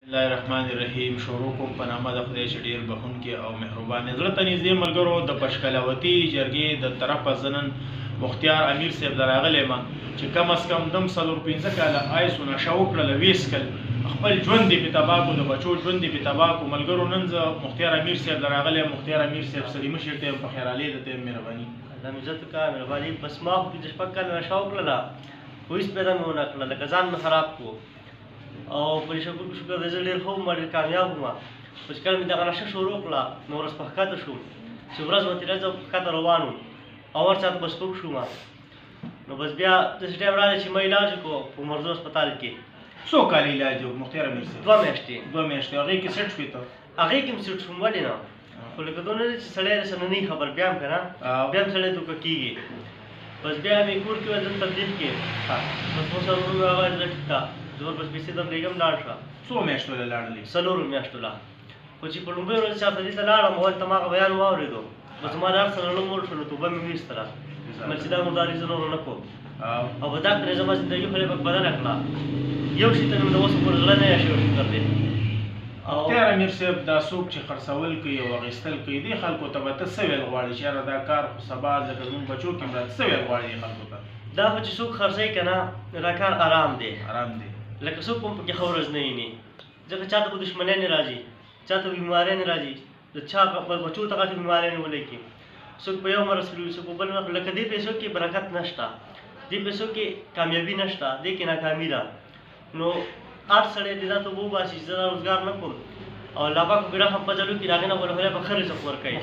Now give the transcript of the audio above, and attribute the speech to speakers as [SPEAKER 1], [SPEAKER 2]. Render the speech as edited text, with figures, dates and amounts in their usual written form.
[SPEAKER 1] الله الرحمن الرحیم. شروع کوم په نامه د خدای چې ډېر بخښونکی او مهربان زړه ته نږدې ملګرو د پشکلاوتي جرګې د طرفه زه نن مختیار امیر صاحب ته راغلی یم چې کم از کم دم 4-5 کاله آیس و نشه وکړله، ویس کړل، خپل ژوند یې په تباه کړو، د بچو ژوند یې په تباه کړو. ملګرو نن زه مختیار امیر صاحب ته راغلی یم. مختیار امیر صاحب ستړي مشر ته یم، په خیر علي درته یم، مهرباني.
[SPEAKER 2] الله مې عزت وکړه، مهرباني. بس ما خو 15 کاله نشه وکړله، خو هېڅ پیدا مې ونه کړله، لکه ځان مې خراب کړو او په شکر د زه ډېر ښه وم، ډېر کامیاب وم. خو چې کله مې دغه نشه شروع کړه نو ورځ په ښکته شوم، چې ورځ به تېره زه په ښکته روان وم او هر چا ته به سپک شوم. نو بس بیا داسې ټایم راغی چې ما علاج وکړو په مرزو هسپتال کې.
[SPEAKER 1] څو کاله علاج وکړو مختیار امیر صاحب؟
[SPEAKER 2] 2 میاشتې.
[SPEAKER 1] 2 میاشتې. هغې کې سیټ شوې ته؟
[SPEAKER 2] هغې کې مې سیټ شوم. ولې نه؟ خو لکه دونه دی چې سړی راسره نه وي خبر، بیا هم که نه بیا هم سړی دوکه کېږي. بس بیا مې کور کې ویل دلته تبلیغ کې بس مو سره ورور راغی زه ټیک ته زور بس پیسې درته لېږم لاړ شه.
[SPEAKER 1] څو میاشتو له لاړلې؟
[SPEAKER 2] 4 میاشتو له. خو چې په لومړۍ ورځ چاته دې ته لاړم هلته ما هغه بیان واورېدو، بس زما د هر څه نه لږ مړ شو، نو توبه مې ویستله چې دا مرداري زه نور نه کوم. او په دا کړې زما زندګي خدای پاک بدله کړه. یو شي ته مې د اوسه پورې زړه نه یا شوی شکر دی.
[SPEAKER 1] مختیار امیر صاحب دا څوک چې خرڅول کوي او اخیستل کوي دې خلکو ته به ته څه ویل غواړې چې یاره دا کار خو سبا ځکه زموږ بچو کې به څه ویل غواړې دې خلکو ته؟
[SPEAKER 2] دا خو چې څوک خرڅوي که نه دا کار ارام دی،
[SPEAKER 1] ارام دی.
[SPEAKER 2] لکه څوک هم پکې ښه ورځ نه ویني، ځکه چاته به دښمنۍ نه راځي، چاته به بیمارۍ نه راځي، د چا بچو ته غټې بیمارۍ نه ولګي، څوک په یو مرض کړي څوک په بل مرض. لکه دې پیسو کې برکت نشته، دې پیسو کې کامیابي نشته، دې کې ناکامي ده. نو هر سړی دې دا توبه وباسي چې زه دا روزګار نه کوم او الله پاک به رحم فضل وکړي، د هغې نه به خدای پاک ښه رزق ورکوي.